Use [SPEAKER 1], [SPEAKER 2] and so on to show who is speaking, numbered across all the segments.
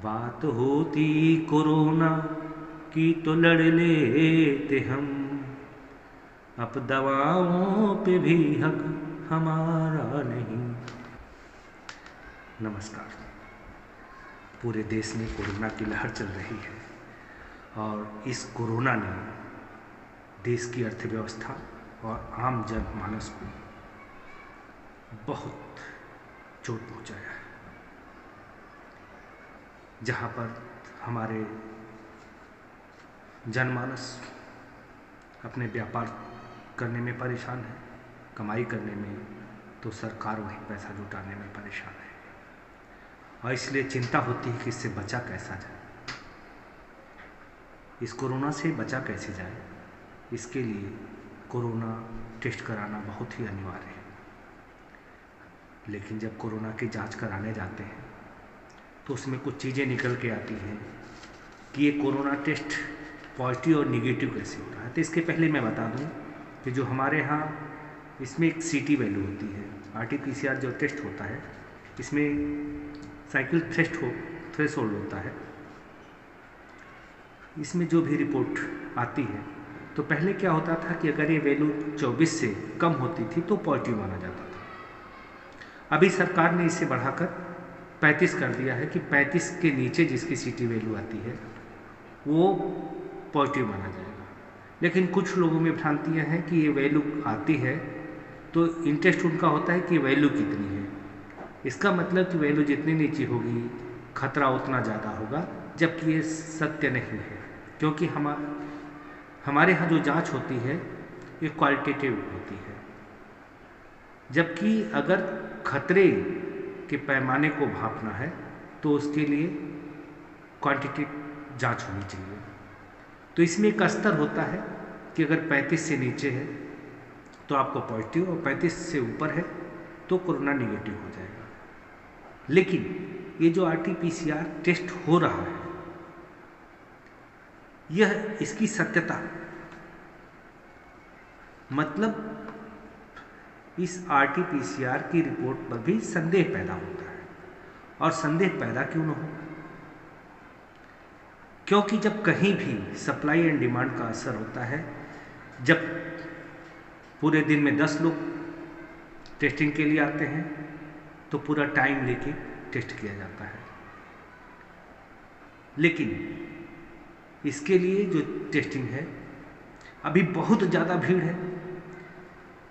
[SPEAKER 1] बात होती कोरोना की तो लड़ लेते हम, अब दवाओं पे भी हक हमारा नहीं। नमस्कार। पूरे देश में कोरोना की लहर चल रही है और इस कोरोना ने देश की अर्थव्यवस्था और आम जनमानस को बहुत चोट पहुंचाया है। जहाँ पर हमारे जनमानस अपने व्यापार करने में परेशान है, कमाई करने में, तो सरकार वही पैसा जुटाने में परेशान है और इसलिए चिंता होती है कि इससे बचा कैसा जाए, इस कोरोना से बचा कैसे जाए। इसके लिए कोरोना टेस्ट कराना बहुत ही अनिवार्य है। लेकिन जब कोरोना की जांच कराने जाते हैं तो उसमें कुछ चीज़ें निकल के आती हैं कि ये कोरोना टेस्ट पॉजिटिव और निगेटिव कैसे हो रहा है। तो इसके पहले मैं बता दूं कि जो हमारे यहाँ इसमें एक सीटी वैल्यू होती है, RT-PCR जो टेस्ट होता है, इसमें साइकिल थ्रेशोल्ड होता है। इसमें जो भी रिपोर्ट आती है तो पहले क्या होता था कि अगर ये वैल्यू 24 से कम होती थी तो पॉजिटिव माना जाता था। अभी सरकार ने इसे बढ़ाकर 35 कर दिया है कि 35 के नीचे जिसकी सीटी वैल्यू आती है वो पॉजिटिव माना जाएगा। लेकिन कुछ लोगों में भ्रांतियाँ हैं कि ये वैल्यू आती है तो इंटरेस्ट उनका होता है कि वैल्यू कितनी है। इसका मतलब कि वैल्यू जितनी नीचे होगी खतरा उतना ज़्यादा होगा, जबकि ये सत्य नहीं है। क्योंकि हमारे यहाँ जो जांच होती है ये क्वालिटेटिव होती है, जबकि अगर खतरे के पैमाने को भांपना है तो उसके लिए क्वांटिटेटिव जांच होनी चाहिए। तो इसमें एक स्तर होता है कि अगर 35 से नीचे है तो आपको पॉजिटिव और 35 से ऊपर है तो कोरोना निगेटिव हो जाएगा। लेकिन ये जो RT-PCR टेस्ट हो रहा है, यह इसकी सत्यता, मतलब इस RT-PCR की रिपोर्ट पर भी संदेह पैदा होता है। और संदेह पैदा क्यों न हो, क्योंकि जब कहीं भी सप्लाई एंड डिमांड का असर होता है, जब पूरे दिन में 10 लोग टेस्टिंग के लिए आते हैं तो पूरा टाइम लेके टेस्ट किया जाता है। लेकिन इसके लिए जो टेस्टिंग है अभी बहुत ज़्यादा भीड़ है,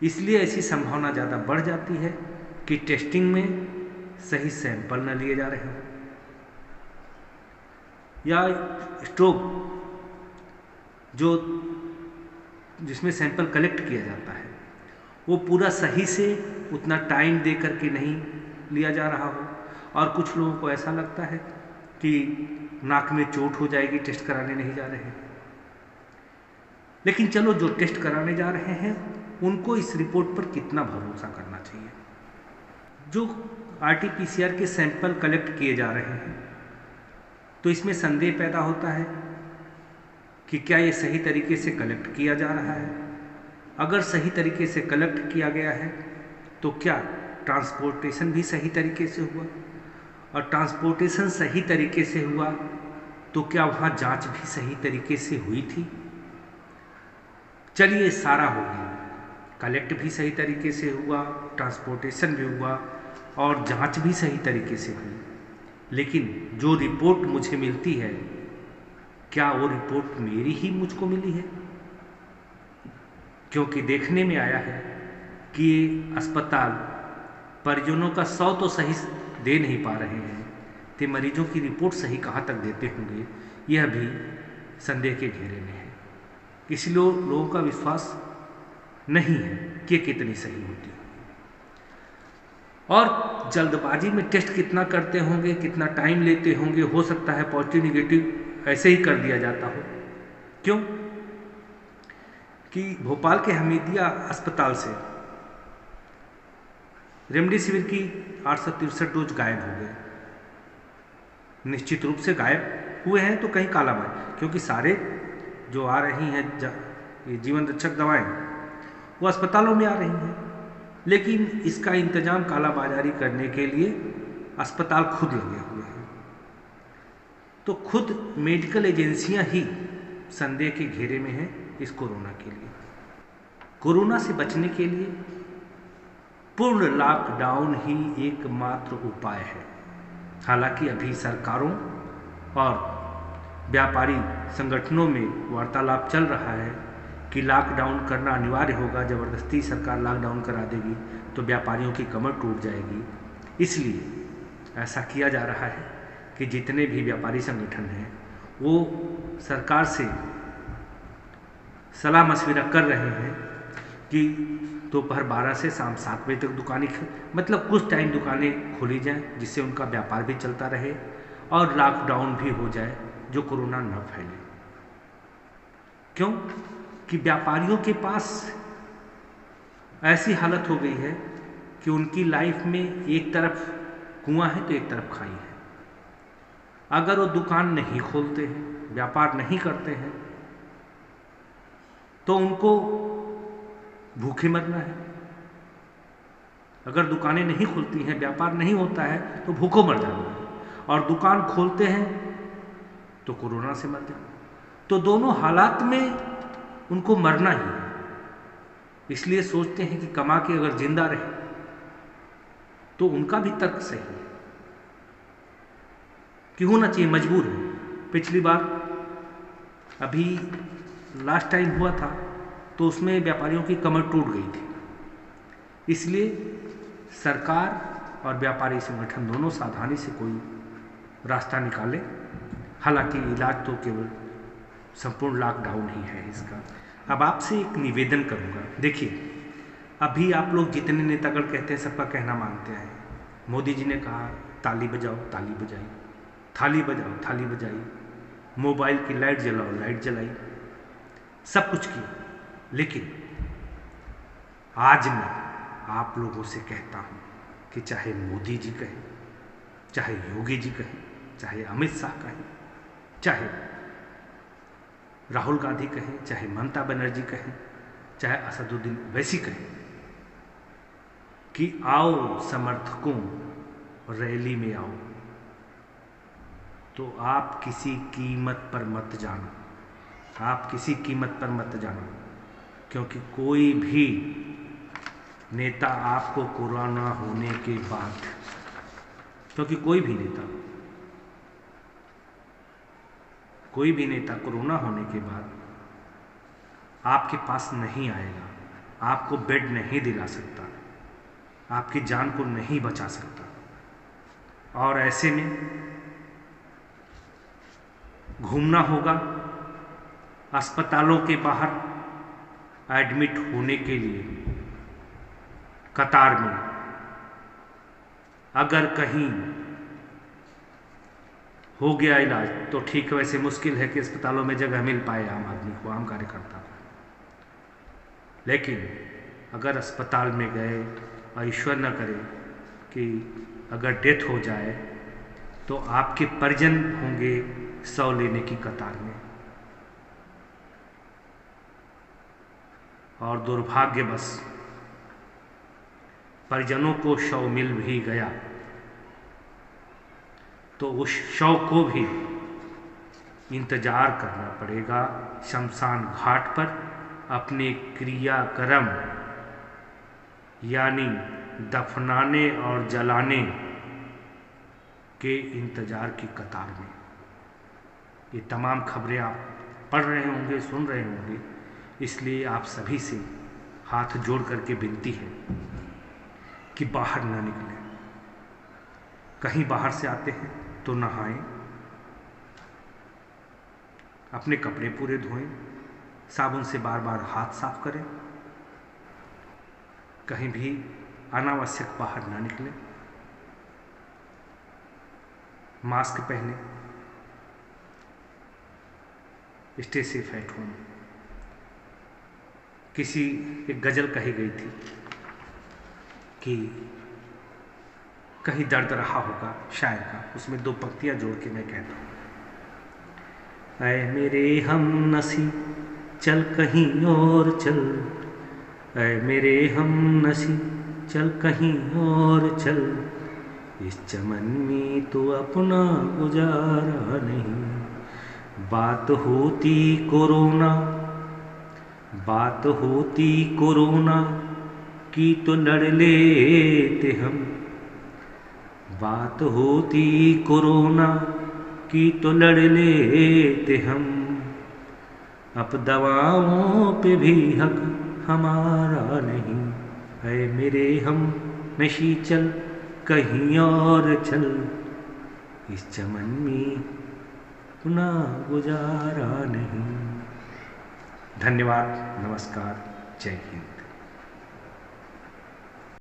[SPEAKER 1] इसलिए ऐसी संभावना ज़्यादा बढ़ जाती है कि टेस्टिंग में सही सैंपल न लिए जा रहे हों, या स्टोव जिसमें सैंपल कलेक्ट किया जाता है वो पूरा सही से उतना टाइम दे करके नहीं लिया जा रहा हो। और कुछ लोगों को ऐसा लगता है कि नाक में चोट हो जाएगी, टेस्ट कराने नहीं जा रहे हैं। लेकिन चलो, जो टेस्ट कराने जा रहे हैं उनको इस रिपोर्ट पर कितना भरोसा करना चाहिए। जो RT-PCR के सैंपल कलेक्ट किए जा रहे हैं तो इसमें संदेह पैदा होता है कि क्या ये सही तरीके से कलेक्ट किया जा रहा है। अगर सही तरीके से कलेक्ट किया गया है तो क्या ट्रांसपोर्टेशन भी सही तरीके से हुआ, और ट्रांसपोर्टेशन सही तरीके से हुआ तो क्या वहाँ जांच भी सही तरीके से हुई थी। चलिए, सारा हो गया, कलेक्ट भी सही तरीके से हुआ, ट्रांसपोर्टेशन भी हुआ और जांच भी सही तरीके से हुई। लेकिन जो रिपोर्ट मुझे मिलती है, क्या वो रिपोर्ट मेरी ही मुझको मिली है? क्योंकि देखने में आया है कि अस्पताल परिजनों का 100 तो सही दे नहीं पा रहे हैं, तो मरीजों की रिपोर्ट सही कहाँ तक देते होंगे, यह भी संदेह के घेरे में है। इसलिए लोगों का विश्वास नहीं है कि कितनी सही होती है। और जल्दबाजी में टेस्ट कितना करते होंगे, कितना टाइम लेते होंगे, हो सकता है पॉजिटिव निगेटिव ऐसे ही कर दिया जाता हो। क्यों कि भोपाल के हमीदिया अस्पताल से रेमडेसिविर की 863 डोज गायब हो गए। निश्चित रूप से गायब हुए हैं तो कहीं कालाबाजारी, क्योंकि सारे जो आ रही हैं ये जीवन रक्षक दवाएं वो अस्पतालों में आ रही हैं, लेकिन इसका इंतजाम कालाबाजारी करने के लिए अस्पताल खुद लगे हुए हैं। तो खुद मेडिकल एजेंसियां ही संदेह के घेरे में हैं इस कोरोना के लिए। कोरोना से बचने के लिए पूर्ण लॉकडाउन ही एकमात्र उपाय है। हालांकि अभी सरकारों और व्यापारी संगठनों में वार्तालाप चल रहा है कि लॉकडाउन करना अनिवार्य होगा, ज़बरदस्ती सरकार लॉकडाउन करा देगी तो व्यापारियों की कमर टूट जाएगी। इसलिए ऐसा किया जा रहा है कि जितने भी व्यापारी संगठन हैं वो सरकार से सलाह मशविरा कर रहे हैं कि दोपहर 12 से शाम 7 बजे तक दुकानें मतलब कुछ टाइम दुकानें खोली जाएं, जिससे उनका व्यापार भी चलता रहे और लॉकडाउन भी हो जाए, जो कोरोना न फैले। क्यों कि व्यापारियों के पास ऐसी हालत हो गई है कि उनकी लाइफ में एक तरफ कुआं है तो एक तरफ खाई है। अगर वो दुकान नहीं खोलते हैं, व्यापार नहीं करते हैं, तो उनको भूखे मरना है। अगर दुकानें नहीं खुलती हैं, व्यापार नहीं होता है, तो भूखों मर जाना है। और दुकान खोलते हैं तो कोरोना से मर जाना। तो दोनों हालात में उनको मरना ही है। इसलिए सोचते हैं कि कमा के अगर जिंदा रहे, तो उनका भी तर्क सही है कि होना चाहिए, मजबूर है। पिछली बार अभी लास्ट टाइम हुआ था तो उसमें व्यापारियों की कमर टूट गई थी। इसलिए सरकार और व्यापारी संगठन दोनों सावधानी से कोई रास्ता निकाले। हालांकि इलाज तो केवल संपूर्ण लॉकडाउन ही है इसका। अब आपसे एक निवेदन करूंगा। देखिए, अभी आप लोग जितने नेतागण कहते हैं सबका कहना मानते हैं। मोदी जी ने कहा ताली बजाओ, ताली बजाई, थाली बजाओ, थाली बजाई, मोबाइल की लाइट जलाओ, लाइट जलाई, सब कुछ किया। लेकिन आज मैं आप लोगों से कहता हूं कि चाहे मोदी जी कहें, चाहे योगी जी कहें, चाहे अमित शाह कहें, चाहे राहुल गांधी कहें, चाहे ममता बनर्जी कहें, चाहे असदुद्दीन ओवैसी कहें कि आओ समर्थकों, रैली में आओ, तो आप किसी कीमत पर मत जाना। आप किसी कीमत पर मत जाना, क्योंकि कोई भी नेता आपको कोरोना होने के बाद, क्योंकि कोई भी नेता कोरोना होने के बाद आपके पास नहीं आएगा, आपको बेड नहीं दिला सकता, आपकी जान को नहीं बचा सकता। और ऐसे में घूमना होगा अस्पतालों के बाहर एडमिट होने के लिए कतार में। अगर कहीं हो गया इलाज तो ठीक है, वैसे मुश्किल है कि अस्पतालों में जगह मिल पाए आम आदमी को, आम कार्यकर्ता को। लेकिन अगर अस्पताल में गए और ईश्वर न करे कि अगर डेथ हो जाए, तो आपके परिजन होंगे 100 लेने की कतार में। और दुर्भाग्यवश परिजनों को शव मिल भी गया तो उस शव को भी इंतजार करना पड़ेगा शमशान घाट पर अपने क्रियाक्रम यानी दफनाने और जलाने के इंतजार की कतार में। ये तमाम खबरें आप पढ़ रहे होंगे, सुन रहे होंगे, इसलिए आप सभी से हाथ जोड़ करके विनती है कि बाहर ना निकलें। कहीं बाहर से आते हैं तो नहाएं, अपने कपड़े पूरे धोएं, साबुन से बार बार हाथ साफ करें, कहीं भी अनावश्यक बाहर ना निकलें, मास्क पहने, स्टे सेफ एट होम। किसी एक गजल कही गई थी कि कहीं दर्द रहा होगा शायर का, उसमें 2 पंक्तियां जोड़ के मैं कहता हूँ। ऐ मेरे हम नसी चल कहीं और चल, ऐ मेरे हम नसी चल कहीं और चल, इस चमन में तो अपना गुजारा नहीं। बात होती कोरोना की तो लड़ लेते हम। बात होती कोरोना की तो लड़ लेते हम। अब दवाओं पे भी हक हमारा नहीं। है मेरे हम नशी चल कहीं और चल, इस चमन में अपना गुजारा नहीं। धन्यवाद, नमस्कार, जय हिंद।